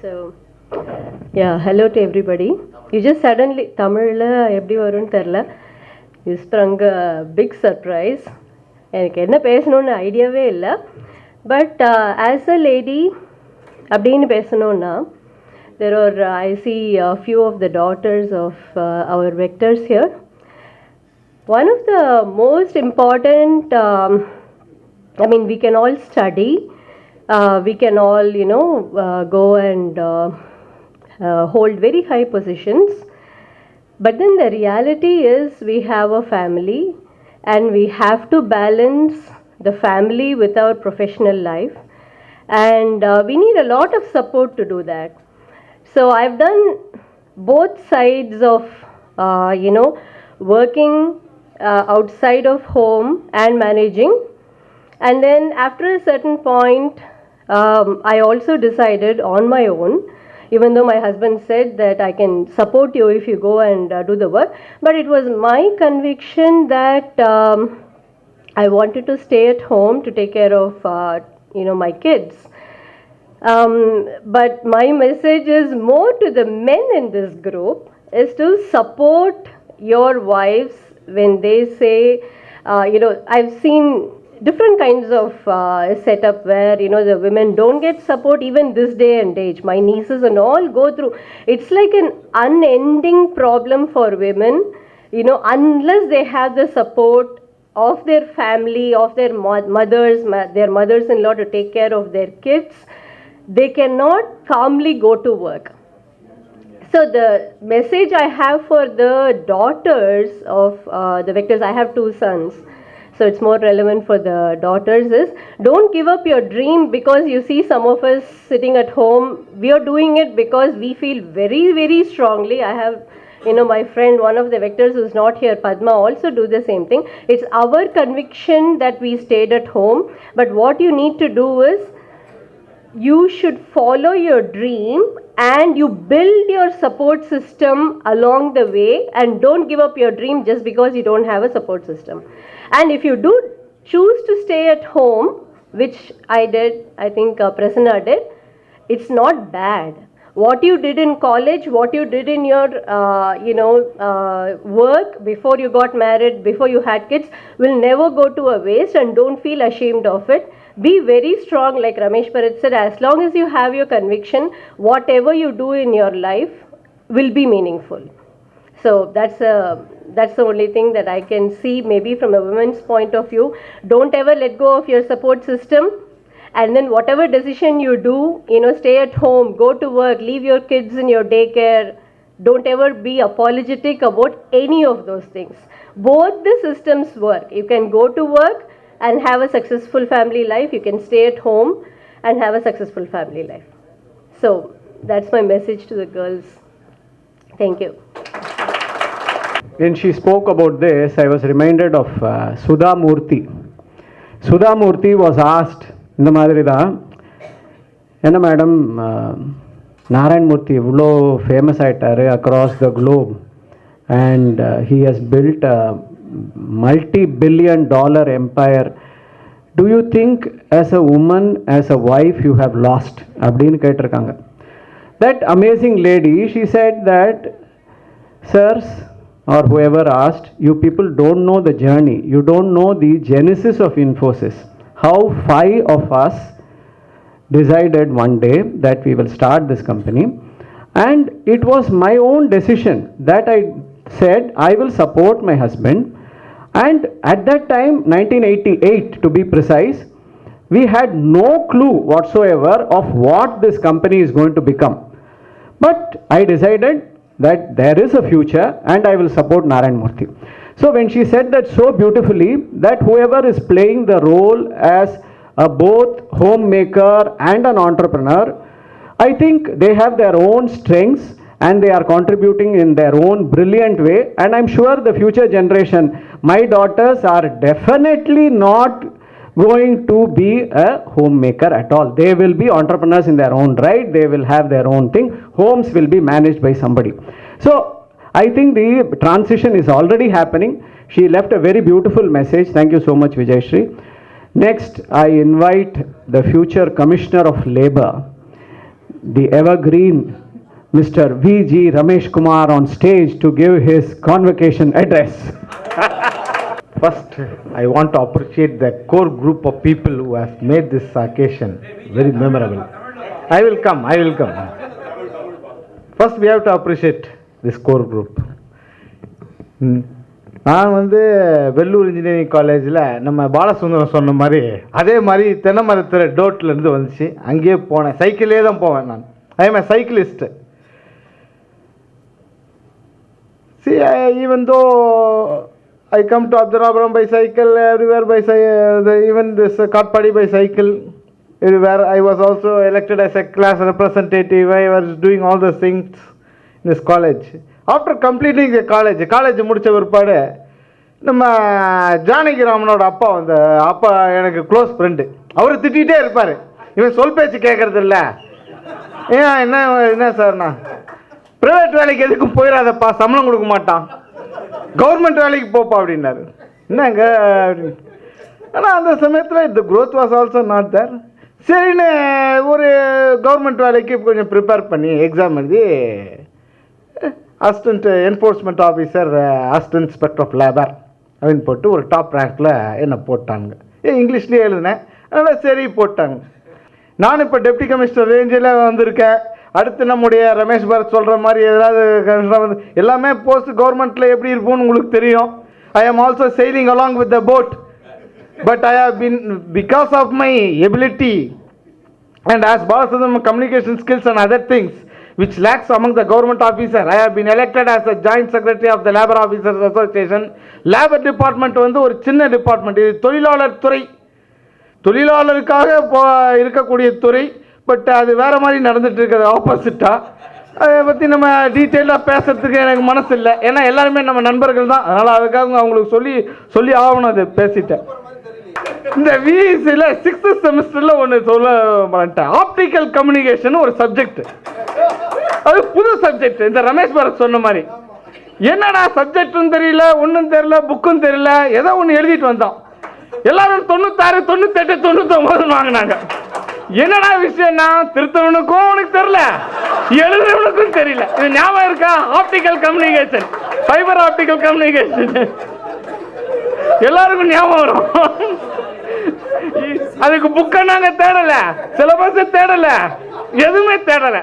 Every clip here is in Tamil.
So, yeah, hello to everybody. You just suddenly, Tamil எப்படி வரும்னு தெரியல. You sprung a big surprise. எனக்கு என்ன பேசணும்னு ஐடியாவே இல்லை. But as a lady, அப்படின்னு பேசணும்னா, there are, I see a few of the daughters of our vectors here. One of the most important, we can all study. We can all, go and hold very high positions. But then the reality is we have a family and we have to balance the family with our professional life. And we need a lot of support to do that. So I've done both sides of, working outside of home and managing. And then after a certain point, I also decided on my own, even though my husband said that I can support you if you go and do the work, but it was my conviction that I wanted to stay at home to take care of, my kids. But my message is more to the men in this group is to support your wives when they say, I've seen different kinds of setup where the women don't get support even this day and age. My nieces and all go through. It's like an unending problem for women, unless they have the support of their family, of their their mothers-in-law to take care of their kids. They cannot calmly go to work. So the message I have for the daughters of the vectors, I have 2 sons. So it's more relevant for the daughters is, don't give up your dream because you see some of us sitting at home. We are doing it because we feel very, very strongly. I have, my friend, one of the vectors who's not here, Padma, also do the same thing. It's our conviction that we stayed at home. But what you need to do is, you should follow your dream and you build your support system along the way, and don't give up your dream just because you don't have a support system. And if you do choose to stay at home, which I did, I think Prasanna did, it's not bad. What you did in college, what you did in your, work before you got married, before you had kids, will never go to a waste, and don't feel ashamed of it. Be very strong, like Ramesh Parit said, as long as you have your conviction, whatever you do in your life will be meaningful. So that's the only thing that I can see, maybe from a woman's point of view. Don't ever let go of your support system. And then whatever decision you do, stay at home, go to work, leave your kids in your daycare. Don't ever be apologetic about any of those things. Both the systems work. You can go to work and have a successful family life. You can stay at home and have a successful family life. So that's my message to the girls. Thank you. When she spoke about this, I was reminded of Sudha Murthy. Sudha Murthy was asked, இந்த மாதிரி தான், என்ன மேடம் நாராயண் மூர்த்தி இவ்வளோ ஃபேமஸ் ஆகிட்டாரு across the globe, and he has built a multi-billion-dollar empire. Do you think as a woman, as a wife, you have lost? அப்படின்னு கேட்டிருக்காங்க. That amazing lady, she said that, sirs, or whoever asked, you people don't know the journey. You don't know the genesis of Infosys. How 5 of us decided one day that we will start this company, and it was my own decision that I said I will support my husband. And at that time, 1988 to be precise, we had no clue whatsoever of what this company is going to become. But I decided that there is a future and I will support Narayan Murthy. So when she said that so beautifully, that whoever is playing the role as a both homemaker and an entrepreneur, I think they have their own strengths and they are contributing in their own brilliant way. And I'm sure the future generation, my daughters are definitely not going to be a homemaker at all. They will be entrepreneurs in their own right. They will have their own thing. Homes will be managed by somebody. So I think the transition is already happening. She left a very beautiful message. Thank you so much, Vijayashree. Next, I invite the future Commissioner of Labour, the evergreen Mr. V.G. Ramesh Kumar on stage to give his convocation address. First, I want to appreciate the core group of people who have made this occasion very memorable. I will come. First, we have to appreciate this core group. நான் வெள்ளூர் இன்ஜினியரிங் காலேஜில் நம்ம பாலசுந்தரம் சொன்ன மாதிரி அதே மாதிரி தென்னைமரத்தில் டோட்லேருந்து வந்துச்சு. அங்கேயே போனேன், சைக்கிளே தான் போவேன் நான். I am a cyclist. See, even though I come to Abdurapuram by cycle, everywhere by cycle, even this Katpadi by cycle, everywhere. I was also elected as a class representative. I was doing all the things in this college. After completing the college முடிச்ச பிற்பாடு நம்ம ஜானகிராமனோட அப்பா எனக்கு க்ளோஸ் ஃப்ரெண்டு. அவர் திட்டிகிட்டே இருப்பார், இவன் சொல் பேச்சு கேட்கறது இல்லை. ஏன் என்ன சார்ண்ணா, ப்ரைவேட் வேலைக்கு எதுக்கும் போயிடாதப்பா, சம்பளம் கொடுக்க மாட்டான், கவர்மெண்ட் வேலைக்கு போப்பா அப்படின்னாரு. என்னங்க அப்படின்னு. ஆனால் அந்த சமயத்தில் இந்த growth was also not there. சரின்னு ஒரு கவர்மெண்ட் வேலைக்கு கொஞ்சம் ப்ரிப்பேர் பண்ணி எக்ஸாம் எழுதி assistant enforcement officer, assistant inspector of labour அப்படின்னு போட்டு ஒரு டாப் ரேங்க்கில் என்னை போட்டாங்க. இங்கிலீஷ்லேயே எழுதினேன், அதனால் சரி போட்டாங்க. நான் இப்போ டெப்டி கமிஷனர் ரேஞ்சில் வந்திருக்கேன். அடுத்து நம்முடைய ரமேஷ் பாரத் சொல்கிற மாதிரி ஏதாவது கமிஷனர் எல்லாமே போஸ்ட் கவர்மெண்ட்டில் எப்படி இருப்போம்னு உங்களுக்கு தெரியும். I am also sailing along with the boat, but I have been, because of my ability and as Balasundram communication skills and other things which lacks among the government officer, I have been elected as a joint secretary of the Labour Officers Association. Labour department ஒரு சின்ன டிபார்ட்மெண்ட், இது தொழிலாளர் துறை, தொழிலாளருக்காக இருக்கக்கூடிய துறை. பட் அது வேறு மாதிரி நடந்துட்டு இருக்கிறது ஆப்போசிட்டாக. அதை பற்றி நம்ம டீட்டெயிலாக பேசுறதுக்கு எனக்கு மனசு இல்லை, ஏன்னா எல்லாருமே நம்ம நண்பர்கள் தான். அதனால் அதுக்காக அவங்களுக்கு சொல்லி ஆகணும். அது பேசிட்டேன். இந்த விஇசியில் 6th செமஸ்டரில் ஒன்று சொல்ல மாட்டேன், ஆப்டிக்கல் கம்யூனிகேஷன் ஒரு சப்ஜெக்ட். அது புது சப்ஜெக்ட். இந்த ரமேஷ் பாரத் சொன்ன மாதிரி என்னடா சப்ஜெக்டும் தெரியல, ஒன்றும் தெரியல, புக்கும் தெரியல, ஏதோ ஒன்று எழுதிட்டு வந்தோம். எல்லாரும் 96, 98, 99 வாங்கினாங்க. என்னடா விஷயம்னா, திருத்தவனுக்கும் உனக்கு தெரியல, எழுதுறவனுக்கும் தெரியல. இது ஞாபகம் இருக்கா? Optical communication, fibre optical communication எல்லாருக்கும் ஞாபகம் வரும். அதுக்கு புக்கை நாங்க தேடல, சிலபஸ் தேடல, எதுவுமே தேடல.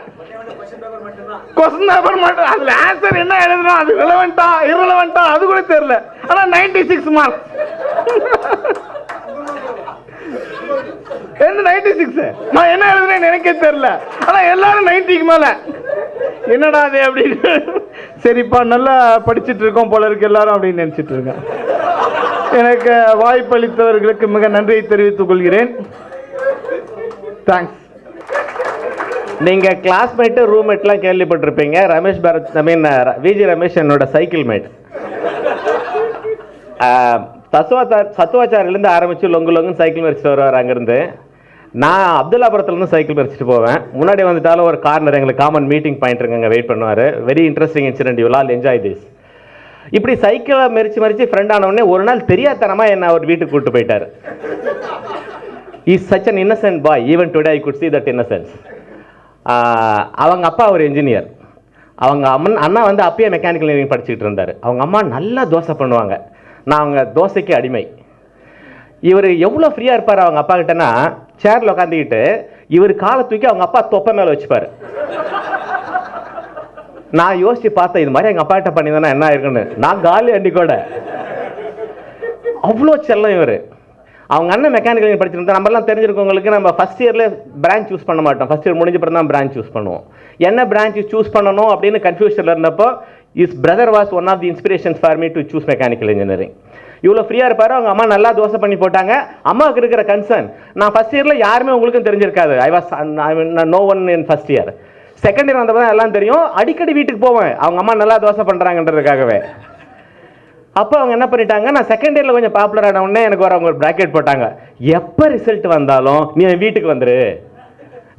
கொஸ்டின் பேப்பர் மட்டும், அதுல ஆன்சர் என்ன எழுதணும், அது ரிலவெண்டா இரலவெண்டா அது கூட தெரியல. ஆனா 96 மார்க்ஸ். எந்த 96? நான் என்ன எழுதுறேன்னு எனக்கே தெரியல. ஆனா எல்லாரும் 90க்கு மேல. என்னடா அது அப்படின்னு. சரிப்பா, நல்லா படிச்சுட்டு இருக்கோம் போல இருக்கு எல்லாரும் அப்படின்னு நினைச்சிட்டு இருக்கேன். எனக்கு வாய்ப்பளித்தவர்களுக்கு மிக நன்றியை தெரிவித்துக் கொள்கிறேன். தேங்க்ஸ். நீங்கள் கிளாஸ்மேட்டு ரூம்மேட்லாம் கேள்விப்பட்டிருப்பீங்க. ரமேஷ் பாரத், ஐ மீன் விஜி ரமேஷ் என்னோட சைக்கிள் மேட். சத்துவாச்சாரிலேருந்து ஆரம்பித்து லொங்குன்னு சைக்கிள் மறிச்சிட்டு வருவார். அங்கேருந்து நான் அப்துல்லாபுரத்துலேருந்து சைக்கிள் மறிச்சிட்டு போவேன். முன்னாடி வந்துட்டாலும் ஒரு கார்னர் எங்களுக்கு காமன் மீட்டிங் பாயிண்ட் இருக்குங்க, வெயிட் பண்ணுவார். Very interesting incident, you will all enjoy this. இப்படி சைக்கிளை மறிச்சு ஃப்ரெண்ட் ஆனவுடனே ஒரு நாள் தெரியாதனமாக என்ன அவர் வீட்டுக்கு கூப்பிட்டு போயிட்டார். Is such an Innocent bye, even today I could see that innocence. அவங்க அப்பா ஒரு என்ஜினியர், அவங்க அண்ணா அப்பயே மெக்கானிக்கல் இன்ஜினியரிங் படிச்சுக்கிட்டு இருந்தார். அவங்க அம்மா நல்லா தோசை பண்ணுவாங்க, நான் அவங்க தோசைக்கு அடிமை. இவர் எவ்வளோ ஃப்ரீயாக இருப்பார் அவங்க அப்பா கிட்டனா, சேரில் உட்காந்துக்கிட்டு இவர் காலை தூக்கி அவங்க அப்பா தொப்பை மேலே வச்சுப்பார். நான் யோசிச்சு பார்த்தேன், இது மாதிரி எங்கள் அப்பா கிட்ட பண்ணிதானே என்ன இருக்குன்னு. நான் காலி அண்டி கூட அவ்வளோ செல்லம் இவர். அவங்க அண்ணன் மெக்கானிக்கல் படிச்சிருந்தா நம்மலாம் தெரிஞ்சிருக்கவங்களுக்கு, நம்ம ஃபஸ்ட் இயர்ல பிரான்ச் சூஸ் பண்ண மாட்டோம். ஃபஸ்ட் இயர் முடிஞ்ச பிறகு தான் பிரான்ச் சூஸ் பண்ணுவோம். என்ன பிரான்ச் சூஸ் பண்ணணும் அப்படின்னு கன்ஃபியூஷனில் இருந்தப்போ, his brother was one of the inspirations for me to choose mechanical engineering. இவ்வளோ ஃப்ரீயாக இருப்பார். அவங்க அம்மா நல்லா தோசை பண்ணி போட்டாங்க. அம்மாவுக்கு இருக்கிற கன்சர்ன், நான் ஃபஸ்ட் இயரில் யாருமே உங்களுக்கும் தெரிஞ்சிருக்காது, no one in first year. Second year வந்தப்போ தான் எல்லாம் தெரியும். அடிக்கடி வீட்டுக்கு போவேன் அவங்க அம்மா நல்லா தோசை பண்ணுறாங்கன்றதுக்காகவே. அப்போ அவங்க என்ன பண்ணிட்டாங்க, நான் செகண்ட் இயரில் கொஞ்சம் பாப்புலர் ஆன உடனே எனக்கு அவங்க ஒரு ப்ராக்கெட் போட்டாங்க, எப்போ ரிசல்ட் வந்தாலும் நீ என் வீட்டுக்கு வந்துரு,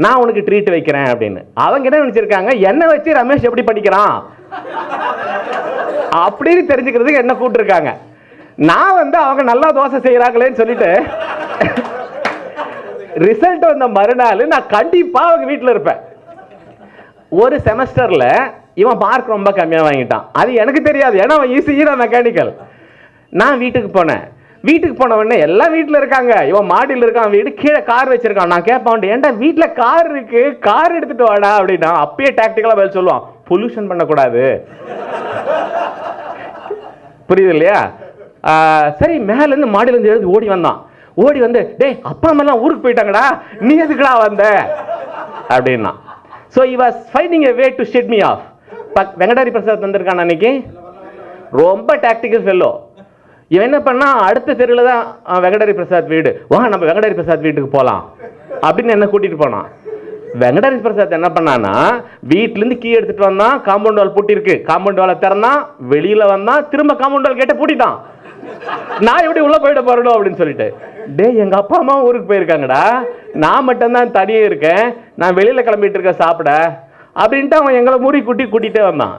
நான் உனக்கு ட்ரீட் வைக்கிறேன் அப்படின்னு. அவங்க என்ன நினச்சிருக்காங்க, என்னை வச்சு ரமேஷ் எப்படி படிக்கிறான் அப்படின்னு தெரிஞ்சுக்கிறதுக்கு என்ன கூப்பிட்டுருக்காங்க. நான் அவங்க நல்லா தோசை செய்கிறாங்களேன்னு சொல்லிட்டு ரிசல்ட் வந்த மறுநாள் நான் கண்டிப்பாக அவங்க வீட்டில் இருப்பேன். ஒரு செமஸ்டரில் இவன் மார்க் ரொம்ப கம்மியாக வாங்கிட்டான். அது எனக்கு தெரியாது, ஏன்னா அவன் ஈஸியாக நான் மெக்கானிக்கல். நான் வீட்டுக்கு போனேன். வீட்டுக்கு போன உடனே எல்லாம் வீட்டில் இருக்காங்க, இவன் மாடியில் இருக்கான், வீடு கீழே கார் வச்சிருக்கான். நான் கேட்பான், ஏன்டா வீட்டில் கார் இருக்கு, கார் எடுத்துட்டு வாடா அப்படின்னா அப்பயே டாக்டிக்கலாக பதில் சொல்லுவான், பொல்யூஷன் பண்ணக்கூடாது. புரியுது இல்லையா? சரி, மேலேருந்து மாடியிலேருந்து எழுந்து ஓடி வந்தான். ஓடி வந்து, டேய் அப்பா அம்மா ஊருக்கு போயிட்டாங்கடா, நீ எதுக்குடா வந்த அப்படின்னா. So he was finding a way to shed me off. வெங்கடாரி பிரசாத் வந்திருக்கான் அன்னைக்கு, ரொம்ப டாக்டிக்கல் ஃபெல்லோ. இவன் என்ன பண்ணா, அடுத்த தெருவில் தான் வெங்கடாரி பிரசாத் வீடு, வா நம்ம வெங்கடாரி பிரசாத் வீட்டுக்கு போகலாம் அப்படின்னு என்ன கூட்டிட்டு போனான். வெங்கடாரி பிரசாத் என்ன பண்ணான்னா, வீட்டிலேருந்து கீ எடுத்துட்டு வந்தான், காம்பவுண்ட் வால் பூட்டிருக்கு, காம்பவுண்ட் வாலை திறந்தான், வெளியில வந்தான், திரும்ப காம்பவுண்ட் வால் கேட்ட பூட்டிட்டான். நான் எப்படி உள்ள போயிட போறணும் அப்படின்னு சொல்லிட்டு, டே எங்க அப்பா அம்மா ஊருக்கு போயிருக்காங்கடா, நான் மட்டும்தான் தனியே இருக்கேன், நான் வெளியில கிளம்பிட்டு இருக்கேன் சாப்பிட அப்படின்ட்டு அவன் எங்களை மூடி கூட்டிகிட்டே வந்தான்.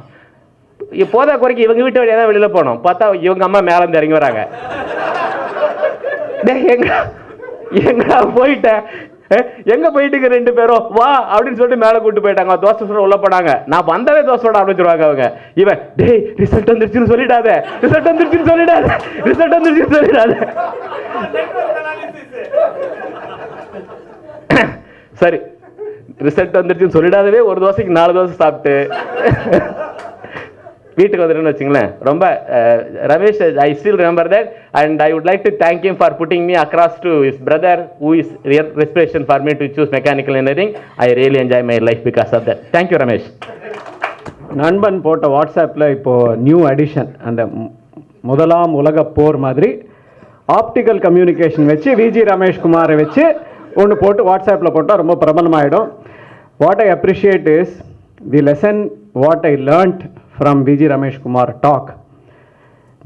போதா குறைக்கு இவங்க வீட்டு வழியாக தான் வெளியில போனோம். பார்த்தா இவங்க அம்மா மேல இருந்து இறங்கி வராங்க. எங்க போயிட்டேன், எங்க போயிட்டு ரெண்டு பேரும் வா அப்படின்னு சொல்லிட்டு மேல கூட்டு போயிட்டாங்க. தோசை சுட உள்ள போனாங்க. நான் வந்தவே தோசை சுட ஆரம்பிச்சிருவாங்க அவங்க. இவன், டேய் ரிசல்ட் வந்துருச்சுன்னு சொல்லிடாத, ரிசல்ட் வந்துருச்சுன்னு சொல்லிடாத, ரிசல்ட் வந்துருச்சுன்னு சொல்லிடாத. சரி, ரிசல்ட் வந்துருச்சுன்னு சொல்லிடாதவே ஒரு தோசைக்கு 4 தோசை சாப்பிட்டு வீட்டுக்கு வந்துட்டுன்னு வச்சுங்களேன். ரொம்ப Ramesh, I still remember that and I would like to thank him for putting me across to his brother who is inspiration for me to choose mechanical engineering. I really enjoy my life because of that. Thank you Ramesh. நண்பன் போட்ட வாட்ஸ்அப்பில் இப்போது நியூ அடிஷன், அந்த முதலாம் உலக போர் மாதிரி ஆப்டிக்கல் கம்யூனிகேஷன் வச்சு விஜி ரமேஷ்குமாரை வச்சு ஒன்று போட்டு வாட்ஸ்அப்பில் போட்டால் ரொம்ப பிரபலமாயிடும். What I appreciate is the lesson what I learnt from VG Ramesh Kumar talk.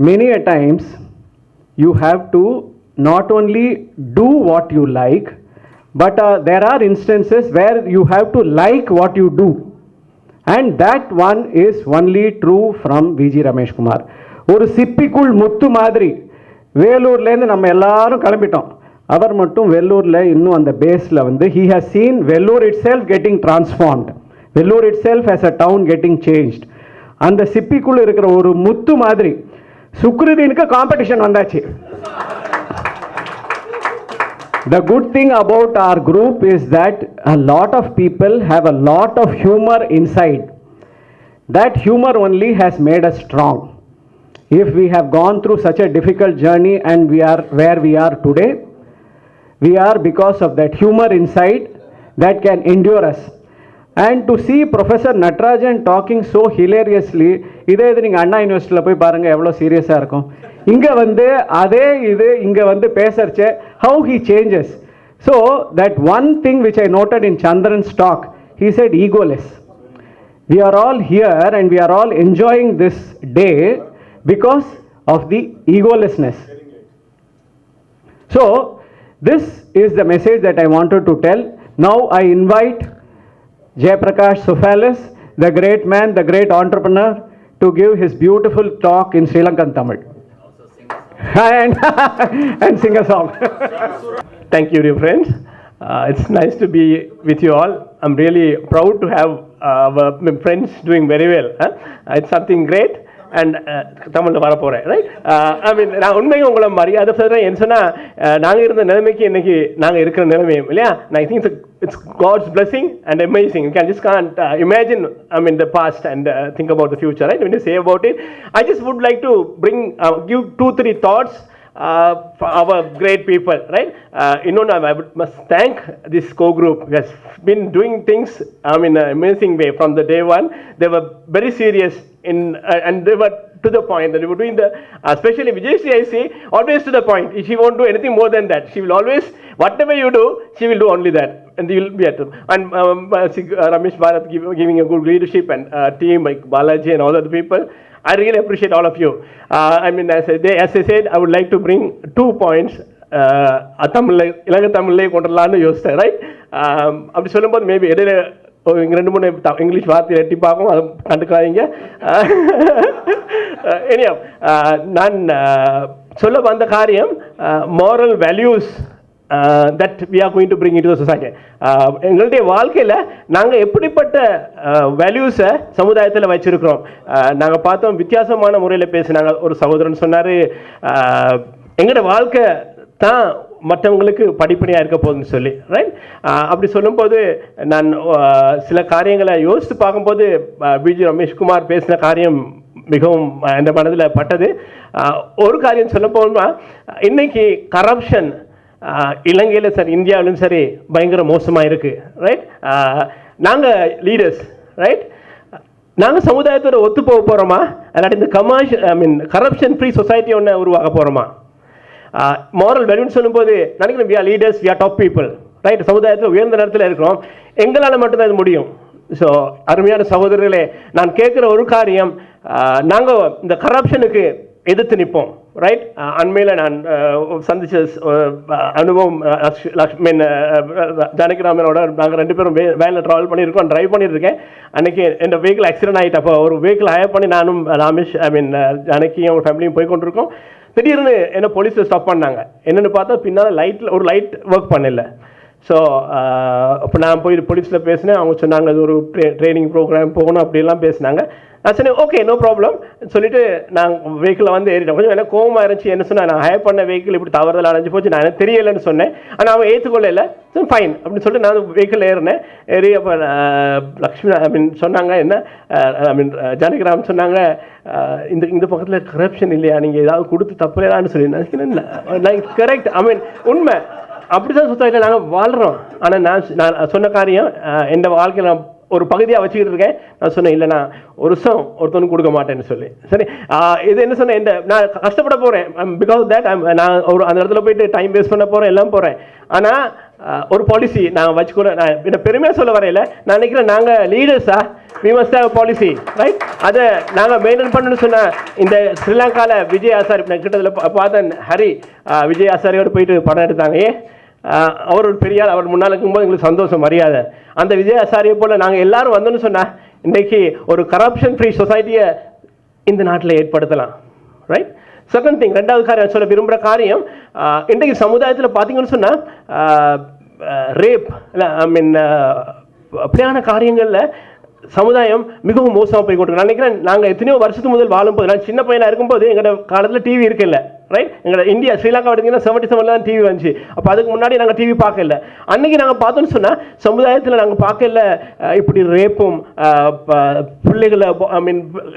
Many a times you have to not only do what you like, but there are instances where you have to like what you do, and that one is only true from VG Ramesh Kumar. ஒரு சிப்பிக்குள் முத்து மாதிரி வேலூர்லேருந்து நம்ம எல்லாரும் கிளம்பிட்டோம். அவர் மட்டும் வெள்ளூரில் இன்னும் அந்த பேஸில் வந்து he has seen Vellore itself getting transformed, Vellore itself as a town getting changed. அந்த சிப்பிக்குள்ள இருக்கிற ஒரு முத்து மாதிரி சுக்ருதீனுக்கு காம்படிஷன் வந்தாச்சு. The good thing about our group is that a lot of people have a lot of humor inside. That humor only has made us strong. If we have gone through such a difficult journey and we are where we are today, we are because of that humor inside that can endure us. And to see Professor Natarajan talking so hilariously, இதே இது நீங்கள் அண்ணா யூனிவர்சிட்டியில் போய் பாருங்கள் எவ்வளோ சீரியஸாக இருக்கும். இங்கே வந்து அதே இது இங்கே வந்து பேசுறச்சே how he changes. So that one thing which I noted in Chandran's talk, he said egoless. We are all here and we are all enjoying this day because of the egolessness. So this is the message that I wanted to tell. Now I invite Jayaprakash Sufalis, the great man, the great entrepreneur, to give his beautiful talk in Sri Lankan Tamil. And sing a song. Thank you, dear friends. It's nice to be with you all. I'm really proud to have our friends doing very well. It's something great. And தமிழில் வரப்போகிறேன், ரைட்? ஐ மீன், நான் உண்மையும் உங்களை மரியாதை சொல்கிறேன். என்ன சொன்னால், நாங்கள் இருந்த நிலைமைக்கு இன்னைக்கு நாங்கள் இருக்கிற நிலைமையும் இல்லையா, I think it's God's blessing and amazing. You can just can't imagine I mean the past and think about the future, right? When you say about it, I just would like to give 2-3 thoughts for our great people, right? I must thank this co-group who has been doing things in an amazing way from the day one. They were very serious and they were to the point that they were doing especially Vijayashree, I see, always to the point. She won't do anything more than that. She will always, whatever you do, she will do only that, and you will be at them. And Ramesh Bharat giving a good leadership and team like Balaji and all other people. I really appreciate all of you. I mean, as I said, I would like to bring 2 points. இலங்கை தமிழ்லேயே கொண்டுலான்னு யோசித்தேன், ரைட்? அப்படி சொல்லும்போது மேபி இடையில இங்கே 2-3 இங்கிலீஷ் வார்த்தை எட்டி பார்க்கும், அதை கண்டுக்காதீங்க. நான் சொல்ல வந்த காரியம் moral values that we are going to bring into the society. எங்களுடைய வாழ்க்கையில் நாங்கள் எப்படிப்பட்ட வேல்யூஸை சமுதாயத்தில் வச்சுருக்கிறோம். நாங்கள் பார்த்தோம் வித்தியாசமான முறையில் பேசினாங்க. ஒரு சகோதரன் சொன்னார், எங்களோட வாழ்க்கை தான் மற்றவங்களுக்கு படிப்படியாக இருக்க போகுதுன்னு சொல்லி, ரைட்? அப்படி சொல்லும்போது நான் சில காரியங்களை யோசித்து பார்க்கும்போது பிஜி ரமேஷ்குமார் பேசின காரியம் மிகவும் இந்த மனதில் பட்டது. ஒரு காரியம் சொல்ல போனால், இன்னைக்கு கரப்ஷன் இலங்கையில் சரி இந்தியாவிலும் சரி பயங்கர மோசமாக இருக்குது, ரைட்? நாங்கள் லீடர்ஸ், ரைட், நாங்கள் சமுதாயத்தோட ஒத்து போக போகிறோமா, அல்லாட்டி இந்த கரப்ஷன் ஃப்ரீ சொசைட்டி ஒன்று உருவாக்க போகிறோமா? மாரல் வேல்யூன்னு சொல்லும்போது நினைக்கிறேன், we are leaders, we are top people, right? சமுதாயத்தில் உயர்ந்த நேரத்தில் இருக்கிறோம், எங்களால் மட்டும்தான் இது முடியும். ஸோ அருமையான சகோதரர்களே, நான் கேட்குற ஒரு காரியம், நாங்கள் இந்த கரப்ஷனுக்கு எதிர்த்து நிற்போம், ரைட்? அண்மையில் நான் சந்திச்ச அனுபவம், ஜானகிராமனோட நாங்கள் 2 பேரும் வேனில் ட்ராவல் பண்ணியிருக்கோம், ட்ரைவ் பண்ணியிருக்கேன். அன்றைக்கி என் வெஹிக்கிள் ஆக்சிடென்ட் ஆகிட்டு, அப்போ ஒரு வெஹிக்கிள் ஹயர் பண்ணி நானும் ரமேஷ் ஜானகியும் அவங்க ஃபேமிலியும் போய் கொண்டிருக்கோம். திடீர்னு என்ன போலீஸில் ஸ்டாப் பண்ணாங்க. என்னென்னு பார்த்தா பின்னால் ஒரு லைட் ஒர்க் பண்ணல. ஸோ அப்போ நான் போய் போலீஸில் பேசினேன். அவங்க சொன்னாங்க அது ஒரு ட்ரைனிங் ப்ரோக்ராம் போகணும் அப்படிலாம் பேசினாங்க. நான் சொன்னேன் ஓகே நோ ப்ராப்ளம் சொல்லிவிட்டு நாங்கள் வெஹிக்கிளை வந்து ஏறிட்டோம். கொஞ்சம் எனக்கு கோவமாக இருந்துச்சு. என்ன சொன்னால், நான் ஹயர் பண்ண வெஹிக்கிள் இப்படி தவறுதல் அடைஞ்சு போச்சு, நான் எனக்கு தெரியலைன்னு சொன்னேன். ஆனால் அவன் ஏற்றுக்கொள்ளலை. ஸோ ஃபைன் அப்படின்னு சொல்லிட்டு நான் வெஹிக்கிள் ஏறினேன். ஏறி அப்போ லக்ஷ்மி சொன்னாங்க, என்ன ஜானகிராம் சொன்னாங்க, இந்த பக்கத்தில் கரப்ஷன் இல்லையா, நீங்கள் ஏதாவது கொடுத்து தப்புலான்னு சொல்லி நான் கரெக்ட், உண்மை அப்படி தான் சொசைட்டியில் நாங்கள் வாழ்கிறோம். ஆனால் நான் சொன்ன காரியம் என் வாழ்க்கையில் நான் ஒரு பகுதியாக வச்சுக்கிட்டு இருக்கேன். நான் சொன்னேன், இல்லை நான் ஒரு வருஷம் ஒருத்தனுக்கு கொடுக்க மாட்டேன்னு சொல்லி. சரி, இது என்ன சொன்னேன், நான் கஷ்டப்பட போகிறேன். பிகாஸ் தேட் நான் அந்த இடத்துல போயிட்டு டைம் வேஸ்ட் பண்ண போகிறேன், எல்லாம் போகிறேன். ஆனால் ஒரு பாலிசி நான் வச்சுக்கூட, நான் என்ன பெருமையாக சொல்ல வரையில, நான் நினைக்கிறேன் நாங்கள் லீடர்ஸா we must have policy, right? அதை நாங்கள் மெயின்டைன் பண்ணணும்னு சொன்னால், இந்த ஸ்ரீலங்காவில் விஜய் ஆசாரி, நான் கிட்டத்தில் பார்த்தேன், ஹரி விஜய் ஆசாரியோடு போயிட்டு படம் எடுத்தாங்க. அவர் ஒரு பெரிய ஆள், அவர் முன்னால் இருக்கும்போது எங்களுக்கு சந்தோஷம், மரியாதை. அந்த விஜய் ஆசாரியை போல் நாங்கள் எல்லாரும் வந்தோன்னு சொன்னால் இன்றைக்கி ஒரு கரப்ஷன் ஃப்ரீ சொசைட்டியை இந்த நாட்டில் ஏற்படுத்தலாம், ரைட்? செகண்ட் திங், ரெண்டாவது காரியம் சொல்ல விரும்புகிற காரியம், இன்றைக்கு சமுதாயத்தில் பார்த்தீங்கன்னு சொன்னால் ரேப் இல்லை அப்படியான காரியங்களில் சமுதாயம் மிகவும் மோசமாக போய் கொண்டிருக்கு. நான் நினைக்கிறேன், நாங்கள் எத்தனையோ வருஷத்துக்கு முதல் வாழும்போது, நான் சின்ன பையனாக இருக்கும்போது எங்களோட காலத்தில் டிவி இருக்குல்ல, ரைட்? எங்களோட இந்தியா ஸ்ரீலங்கா எடுத்தீங்கன்னா 77 தான் டிவி வந்துச்சு. அப்போ அதுக்கு முன்னாடி நாங்கள் டிவி பார்க்கல. அன்றைக்கி நாங்கள் பார்த்தோன்னு சொன்னால் சமுதாயத்தில் நாங்கள் பார்க்கல இப்படி ரேப்பும் பிள்ளைகளை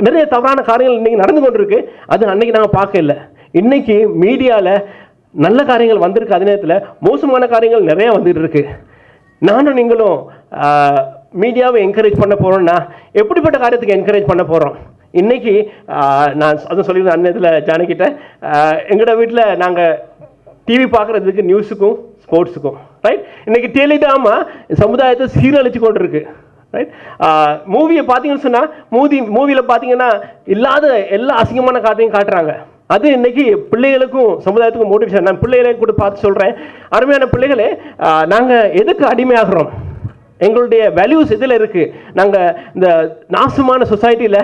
நிறைய தவறான காரியங்கள் இன்றைக்கி நடந்து கொண்டிருக்கு. அது அன்றைக்கி நாங்கள் பார்க்கல. இன்றைக்கி மீடியாவில் நல்ல காரியங்கள் வந்திருக்கு, அதே நேரத்தில் மோசமான காரியங்கள் நிறையா வந்துட்டு இருக்கு. நானும் நீங்களும் மீடியாவை என்கரேஜ் பண்ண போகிறோம்னா எப்படிப்பட்ட காரியத்துக்கு என்கரேஜ் பண்ண போகிறோம்? இன்றைக்கி நான் அதுவும் சொல்லியிருந்தேன் அன்னத்தில் ஜானகிட்ட, எங்களோட வீட்டில் நாங்கள் டிவி பார்க்குறதுக்கு நியூஸுக்கும் ஸ்போர்ட்ஸுக்கும், ரைட்? இன்றைக்கி டெலிடாமா சமுதாயத்தை சீரழிச்சு கொண்டு இருக்கு, ரைட்? மூவியை பார்த்தீங்கன்னு சொன்னால் மூவியில் பார்த்தீங்கன்னா இல்லாத எல்லா அசிங்கமான காட்டையும் காட்டுறாங்க. அது இன்னைக்கு பிள்ளைகளுக்கும் சமுதாயத்துக்கும் மோட்டிவேஷன். நான் பிள்ளைகளையும் கூட பார்த்து சொல்கிறேன், அருமையான பிள்ளைகளே, நாங்கள் எதுக்கு அடிமையாகிறோம்? எங்களுடைய வேல்யூஸ் இதில் இருக்குது. நாங்கள் இந்த நாசமான சொசைட்டியில்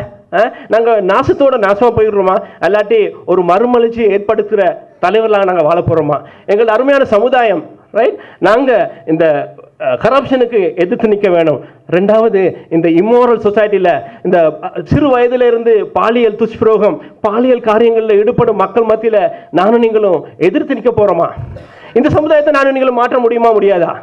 நாங்கள் நாசமாக போயிடுறோமா, அல்லாட்டி ஒரு மறுமலர்ச்சி ஏற்படுத்துகிற தலைவர்களாக நாங்கள் வாழ போகிறோமா? எங்கள் அருமையான சமுதாயம், ரைட்? நாங்கள் இந்த கரப்ஷனுக்கு எதிர்த்து நிற்க வேணும். ரெண்டாவது, இந்த இம்மோரல் சொசைட்டியில் இந்த சிறு வயதிலிருந்து பாலியல் துஷ்பிரயோகம், பாலியல் காரியங்களில் ஈடுபடும் மக்கள் மத்தியில் நானும் நீங்களும் எதிர்த்து நிற்க போகிறோமா? இந்த சமுதாயத்தை நானும் நீங்களும் மாற்ற முடியுமா, முடியாதா?